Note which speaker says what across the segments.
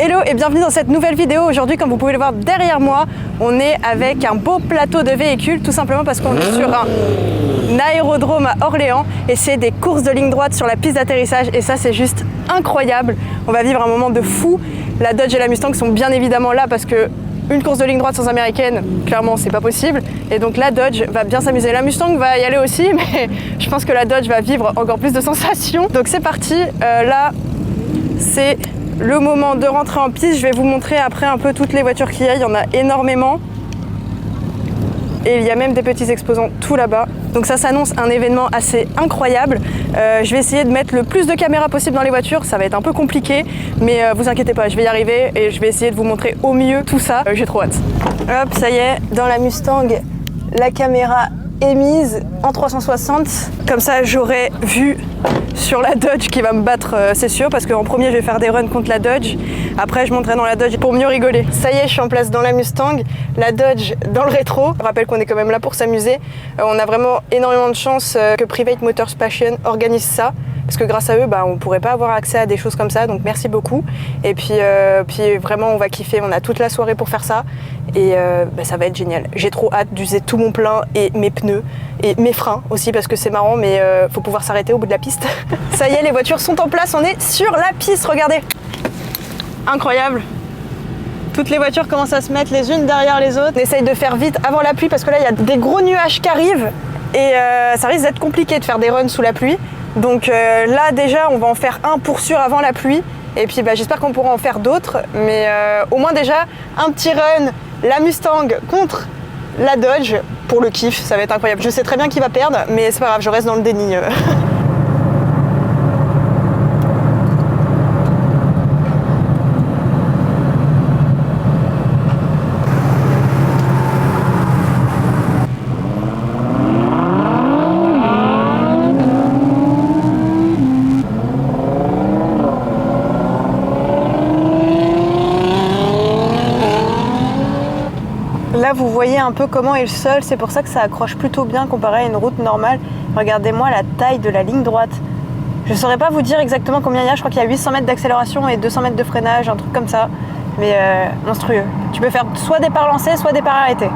Speaker 1: Hello et bienvenue dans cette nouvelle vidéo. Aujourd'hui, comme vous pouvez le voir derrière moi, on est avec un beau plateau de véhicules, tout simplement parce qu'on est sur un aérodrome à Orléans et c'est des courses de ligne droite sur la piste d'atterrissage et ça c'est juste incroyable. On va vivre un moment de fou. La Dodge et la Mustang sont bien évidemment là parce que une course de ligne droite sans américaine, clairement c'est pas possible. Et donc la Dodge va bien s'amuser. La Mustang va y aller aussi, mais je pense que la Dodge va vivre encore plus de sensations. Donc c'est parti, là c'est le moment de rentrer en piste. Je vais vous montrer après un peu toutes les voitures qu'il y a. Il y en a énormément. Et il y a même des petits exposants tout là-bas. Donc ça s'annonce un événement assez incroyable. Je vais essayer de mettre le plus de caméras possible dans les voitures. Ça va être un peu compliqué, mais vous inquiétez pas, je vais y arriver et je vais essayer de vous montrer au mieux tout ça. J'ai trop hâte. Hop, ça y est, dans la Mustang, la caméra est mise en 360. Comme ça, j'aurai vu sur la Dodge qui va me battre, c'est sûr, parce qu'en premier, je vais faire des runs contre la Dodge. Après, je monterai dans la Dodge pour mieux rigoler. Ça y est, je suis en place dans la Mustang, la Dodge dans le rétro. Je rappelle qu'on est quand même là pour s'amuser. On a vraiment énormément de chance que Private Motors Passion organise ça. Parce que grâce à eux, on ne pourrait pas avoir accès à des choses comme ça, donc merci beaucoup. Et puis vraiment, on va kiffer, on a toute la soirée pour faire ça. Et ça va être génial. J'ai trop hâte d'user tout mon plein et mes pneus et mes freins aussi, parce que c'est marrant, mais faut pouvoir s'arrêter au bout de la piste. Ça y est, les voitures sont en place, on est sur la piste, regardez. Incroyable. Toutes les voitures commencent à se mettre les unes derrière les autres. On essaye de faire vite avant la pluie, parce que là, il y a des gros nuages qui arrivent. Et ça risque d'être compliqué de faire des runs sous la pluie. Donc là déjà on va en faire un pour sûr avant la pluie et puis j'espère qu'on pourra en faire d'autres, mais au moins déjà un petit run, la Mustang contre la Dodge pour le kiff, ça va être incroyable. Je sais très bien qui va perdre, mais c'est pas grave, je reste dans le déni. Là, vous voyez un peu comment est le sol, c'est pour ça que ça accroche plutôt bien comparé à une route normale. Regardez-moi la taille de la ligne droite. Je ne saurais pas vous dire exactement combien il y a, je crois qu'il y a 800 mètres d'accélération et 200 mètres de freinage, un truc comme ça. Mais monstrueux. Tu peux faire soit départ lancé, soit départ arrêté.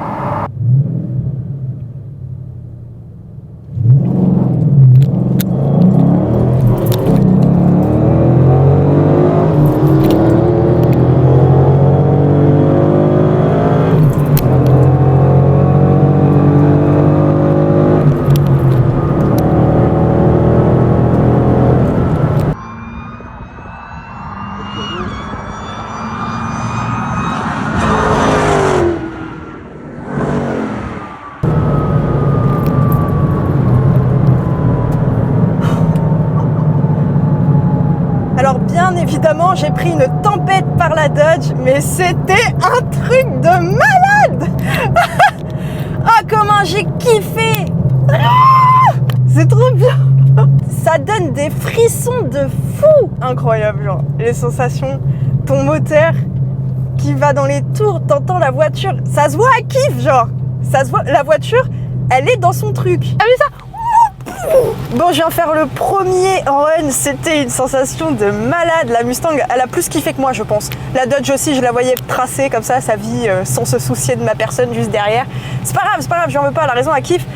Speaker 1: Alors bien évidemment, j'ai pris une tempête par la Dodge, mais c'était un truc de malade. Ah, comment j'ai kiffé. C'est trop bien. Ça donne des frissons de fou. Incroyable, genre, les sensations, ton moteur qui va dans les tours, t'entends la voiture, ça se voit à kiff, genre. Ça se voit, la voiture, elle est dans son truc. Ah mais ça. Bon, je viens faire le premier run, c'était une sensation de malade. La Mustang, elle a plus kiffé que moi, je pense. La Dodge aussi, je la voyais tracer comme ça, sa vie, sans se soucier de ma personne juste derrière. C'est pas grave, j'en veux pas, elle a raison, elle kiffe.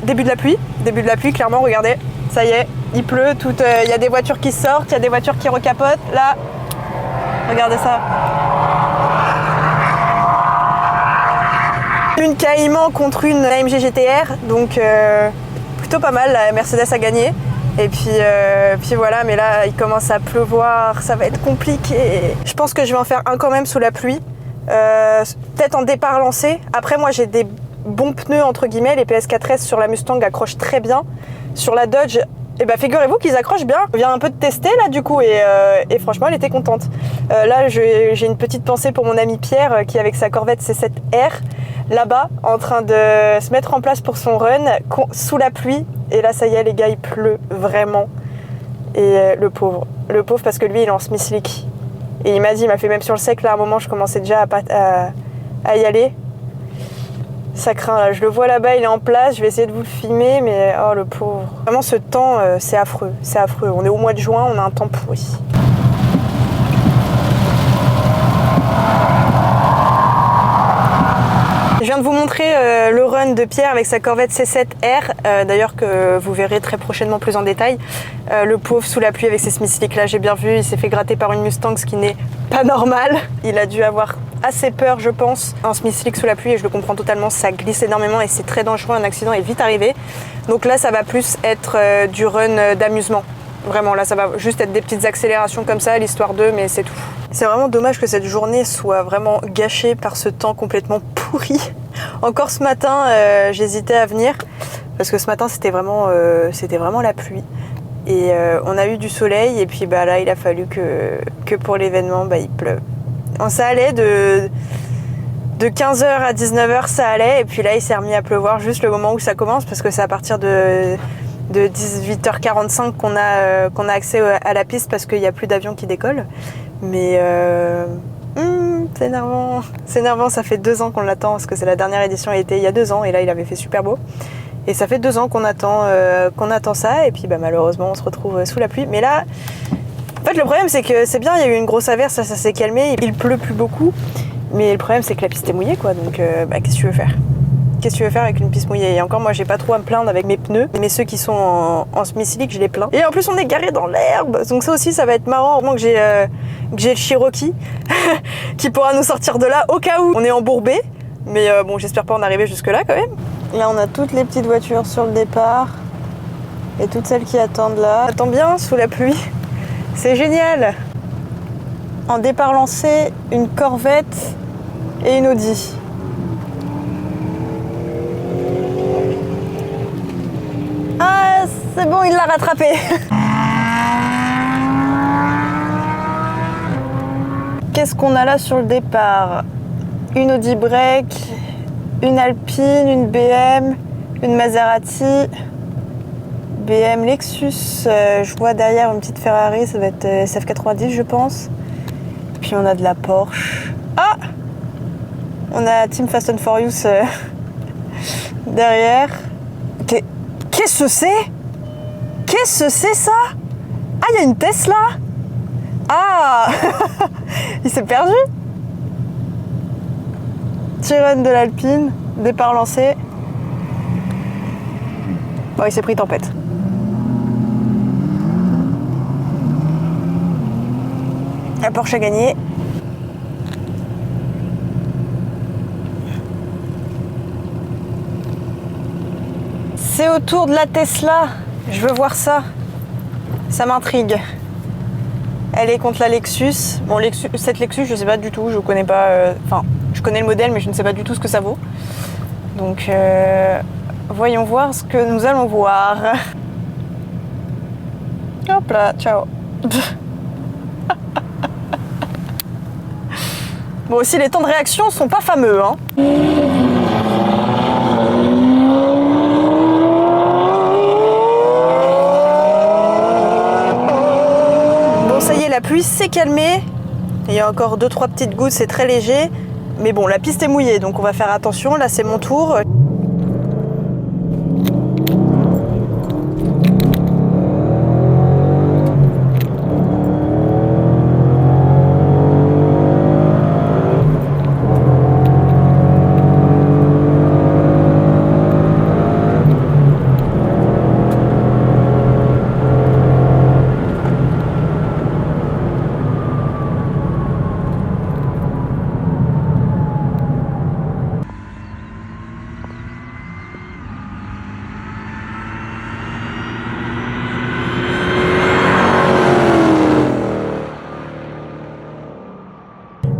Speaker 1: Début de la pluie, clairement, regardez, ça y est, il pleut, il y a des voitures qui sortent, il y a des voitures qui recapotent, là, regardez ça. Une Cayman contre une AMG GT-R, donc plutôt pas mal, la Mercedes a gagné. Et puis voilà, mais là il commence à pleuvoir, ça va être compliqué. Je pense que je vais en faire un quand même sous la pluie, peut-être en départ lancé. Après moi j'ai des bons pneus entre guillemets, les PS4S sur la Mustang accrochent très bien. Sur la Dodge, figurez-vous qu'ils accrochent bien. Je viens un peu de tester là du coup et franchement elle était contente. Là j'ai une petite pensée pour mon ami Pierre qui avec sa Corvette C7R là-bas en train de se mettre en place pour son run sous la pluie. Et là ça y est les gars, il pleut vraiment. Et le pauvre parce que lui il est en Smith Slick. Et il m'a dit, il m'a fait même sur le sec là à un moment je commençais déjà à y aller. Ça craint là, je le vois là-bas, il est en place, je vais essayer de vous le filmer, mais oh le pauvre. Vraiment ce temps, c'est affreux, c'est affreux. On est au mois de juin, on a un temps pourri. Je viens de vous montrer le run de Pierre avec sa Corvette C7R, d'ailleurs que vous verrez très prochainement plus en détail. Le pauvre sous la pluie avec ses Smith Slick, là j'ai bien vu, il s'est fait gratter par une Mustang, ce qui n'est pas normal. Il a dû avoir assez peur, je pense, en Smith Slick sous la pluie, et je le comprends totalement, ça glisse énormément et c'est très dangereux, un accident est vite arrivé. Donc là ça va plus être du run d'amusement. Vraiment, là, ça va juste être des petites accélérations comme ça, l'histoire d'eux, mais c'est tout. C'est vraiment dommage que cette journée soit vraiment gâchée par ce temps complètement pourri. Encore ce matin, j'hésitais à venir, parce que ce matin, c'était vraiment la pluie. Et on a eu du soleil, et puis bah, là, il a fallu que pour l'événement, bah, il pleuve. Ça allait de 15h à 19h, ça allait, et puis là, il s'est remis à pleuvoir juste le moment où ça commence, parce que c'est à partir de 18h45 qu'on a accès à la piste parce qu'il n'y a plus d'avions qui décollent. Mais c'est énervant. C'est énervant, ça fait 2 ans qu'on l'attend parce que c'est la dernière édition a été il y a 2 ans et là il avait fait super beau. Et ça fait 2 ans qu'on attend ça et puis bah, malheureusement on se retrouve sous la pluie. Mais là, en fait le problème c'est que c'est bien, il y a eu une grosse averse, ça s'est calmé, il pleut plus beaucoup. Mais le problème c'est que la piste est mouillée quoi, donc bah, qu'est-ce que tu veux faire ? Qu'est-ce que tu veux faire avec une piste mouillée? Et encore, moi, j'ai pas trop à me plaindre avec mes pneus, mais ceux qui sont en Smith Slick, je les plains. Et en plus, on est garé dans l'herbe, donc ça aussi, ça va être marrant. Au moins que j'ai le Cherokee qui pourra nous sortir de là au cas où on est embourbé. Mais bon, j'espère pas en arriver jusque-là quand même. Là, on a toutes les petites voitures sur le départ et toutes celles qui attendent là. Attends bien sous la pluie, c'est génial. En départ lancé, une Corvette et une Audi. Ah, c'est bon, il l'a rattrapé. Qu'est-ce qu'on a là sur le départ? Une Audi Break, une Alpine, une BM, une Maserati, BM Lexus. Je vois derrière une petite Ferrari, ça va être SF90 je pense. Puis on a de la Porsche. Ah! On a Team Fast and Furious derrière. Qu'est-ce que c'est? Qu'est-ce que c'est ça? Ah, il y a une Tesla. Ah. Il s'est perdu. Petit run de l'Alpine, départ lancé. Oh, il s'est pris tempête. La Porsche a gagné. C'est au tour de la Tesla. Je veux voir ça. Ça m'intrigue. Elle est contre la Lexus. Bon, cette Lexus, je sais pas du tout. Je connais pas. Enfin, je connais le modèle, mais je ne sais pas du tout ce que ça vaut. Donc, voyons voir ce que nous allons voir. Hop là, ciao. Bon, aussi, les temps de réaction sont pas fameux, hein. La pluie s'est calmée, il y a encore 2-3 petites gouttes, c'est très léger, mais bon, la piste est mouillée, donc on va faire attention. Là, c'est mon tour.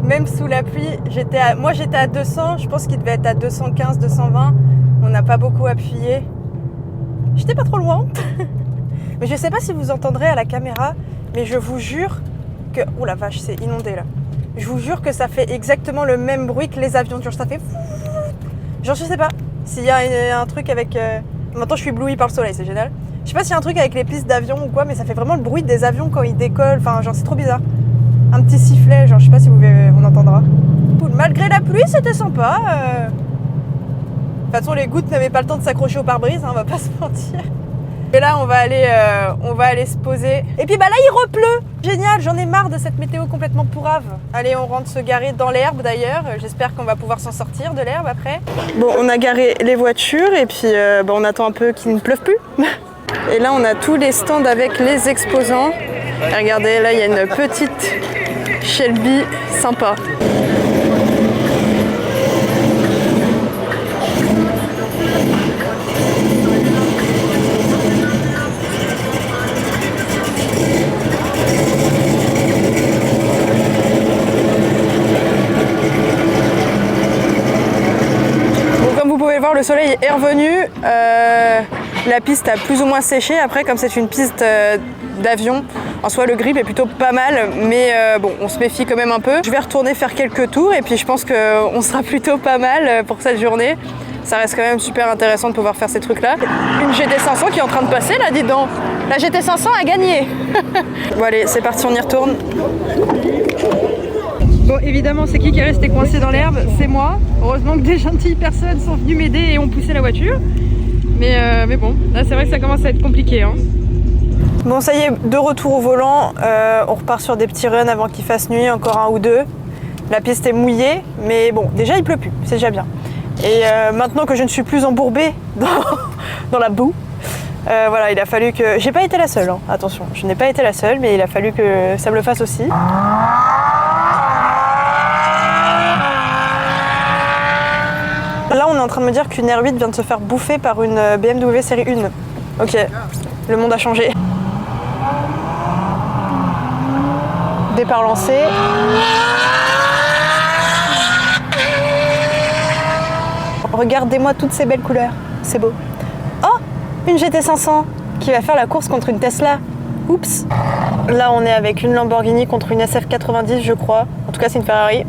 Speaker 1: Même sous la pluie, moi j'étais à 200, je pense qu'il devait être à 215, 220. On n'a pas beaucoup appuyé. J'étais pas trop loin. Mais je sais pas si vous entendrez à la caméra, mais je vous jure que... Oh la vache, c'est inondé là. Je vous jure que ça fait exactement le même bruit que les avions. Genre ça fait... Genre je sais pas s'il y a un truc avec... Maintenant je suis éblouie par le soleil, c'est génial. Je sais pas s'il y a un truc avec les pistes d'avion ou quoi, mais ça fait vraiment le bruit des avions quand ils décollent. Enfin genre c'est trop bizarre. Un petit sifflet, genre je sais pas si on entendra. Malgré la pluie, c'était sympa. De toute façon, les gouttes n'avaient pas le temps de s'accrocher au pare-brise, hein, on va pas se mentir. Et là on va aller se poser. Et puis bah là il repleut. Génial, j'en ai marre de cette météo complètement pourrave. Allez, on rentre se garer dans l'herbe d'ailleurs. J'espère qu'on va pouvoir s'en sortir de l'herbe après. Bon, on a garé les voitures et puis on attend un peu qu'il ne pleuve plus. Et là on a tous les stands avec les exposants. Et regardez, là il y a une petite Shelby sympa. Le soleil est revenu, la piste a plus ou moins séché. Après, comme c'est une piste d'avion, en soi le grip est plutôt pas mal, mais bon, on se méfie quand même un peu. Je vais retourner faire quelques tours et puis je pense qu'on sera plutôt pas mal pour cette journée. Ça reste quand même super intéressant de pouvoir faire ces trucs là. Une GT500 qui est en train de passer là, dis donc. La GT500 a gagné. Bon allez, c'est parti, on y retourne. Bon, évidemment, c'est qui est resté coincé dans l'herbe? C'est moi. Heureusement que des gentilles personnes sont venues m'aider et ont poussé la voiture. Mais bon, là c'est vrai que ça commence à être compliqué. Hein. Bon, ça y est, de retour au volant. On repart sur des petits runs avant qu'il fasse nuit, encore un ou deux. La piste est mouillée, mais bon, déjà il pleut plus, c'est déjà bien. Et maintenant que je ne suis plus embourbée dans la boue, voilà, il a fallu que... J'ai pas été la seule, hein. Attention, je n'ai pas été la seule, mais il a fallu que ça me le fasse aussi. Là, on est en train de me dire qu'une R8 vient de se faire bouffer par une BMW série 1. Ok, le monde a changé. Départ lancé. Regardez-moi toutes ces belles couleurs, c'est beau. Oh, une GT500 qui va faire la course contre une Tesla. Oups. Là, on est avec une Lamborghini contre une SF90, je crois. En tout cas, c'est une Ferrari.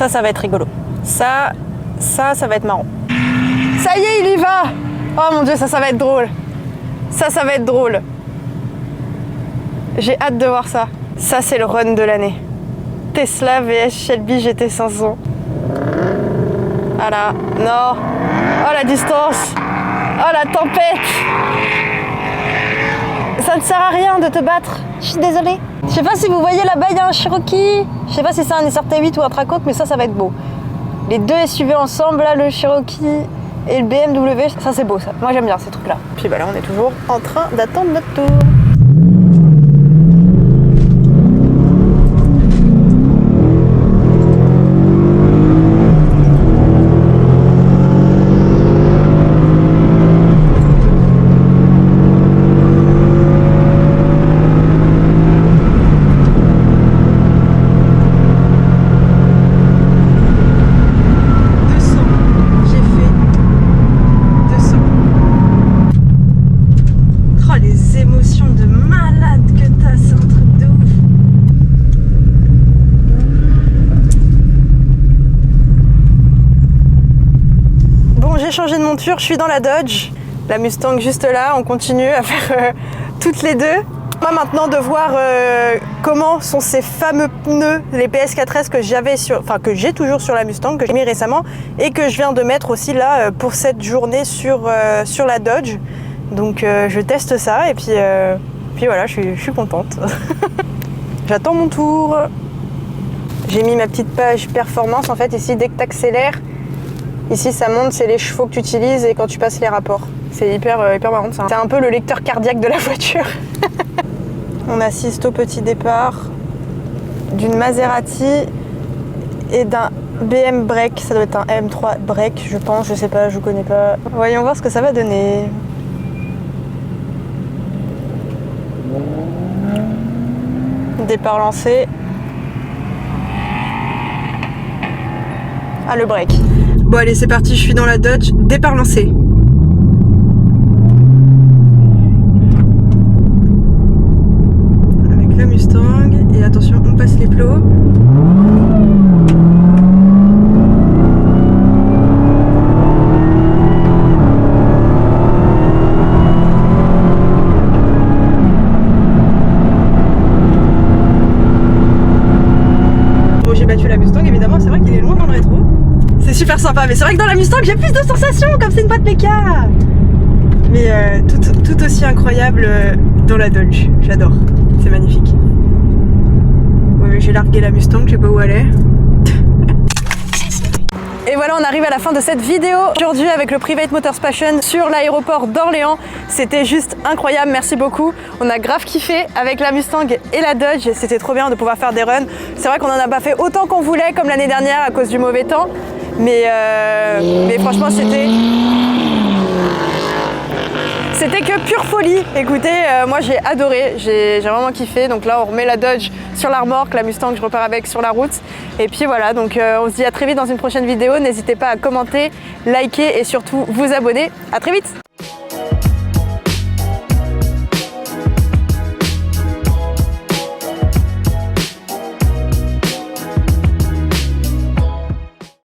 Speaker 1: Ça va être rigolo. Ça va être marrant. Ça y est, il y va! Oh mon dieu, ça va être drôle. Ça va être drôle. J'ai hâte de voir ça. Ça, c'est le run de l'année. Tesla vs Shelby GT500. Voilà. Non. Oh, la distance. Oh, la tempête. Ça ne sert à rien de te battre. Je suis désolée. Je sais pas si vous voyez là-bas, il y a un Cherokee. Je sais pas si c'est un SRT8 ou un Tracoque, mais ça va être beau. Les deux SUV ensemble, là, le Cherokee et le BMW, ça c'est beau ça. Moi j'aime bien ces trucs-là. Puis bah là, on est toujours en train d'attendre notre tour. Changé de monture, je suis dans la Dodge, la Mustang juste là, on continue à faire toutes les deux. Moi maintenant de voir comment sont ces fameux pneus, les PS4S que j'ai toujours sur la Mustang, que j'ai mis récemment et que je viens de mettre aussi là pour cette journée sur la Dodge. Donc je teste ça et puis voilà, je suis contente. J'attends mon tour. J'ai mis ma petite page performance en fait ici, dès que tu accélères. Ici, ça monte, c'est les chevaux que tu utilises et quand tu passes les rapports. C'est hyper marrant ça. C'est un peu le lecteur cardiaque de la voiture. On assiste au petit départ d'une Maserati et d'un BM Break. Ça doit être un M3 Break, je pense, je sais pas, je connais pas. Voyons voir ce que ça va donner. Départ lancé. Ah, le break. Bon allez, c'est parti, je suis dans la Dodge, départ lancé. Avec la Mustang, et attention, on passe les plots. super sympa. Mais c'est vrai que dans la Mustang, j'ai plus de sensations comme c'est une boîte méca. Mais tout aussi incroyable dans la Dodge. J'adore. C'est magnifique. Ouais, j'ai largué la Mustang, je sais pas où elle est. Et voilà, on arrive à la fin de cette vidéo aujourd'hui avec le Private Motors Passion sur l'aéroport d'Orléans. C'était juste incroyable, merci beaucoup. On a grave kiffé avec la Mustang et la Dodge. C'était trop bien de pouvoir faire des runs. C'est vrai qu'on en a pas fait autant qu'on voulait comme l'année dernière à cause du mauvais temps. Mais franchement, c'était que pure folie. Écoutez, moi j'ai adoré, j'ai vraiment kiffé. Donc là on remet la Dodge sur la remorque, la Mustang je repars avec sur la route. Et puis voilà, donc on se dit à très vite dans une prochaine vidéo. N'hésitez pas à commenter, liker et surtout vous abonner. À très vite.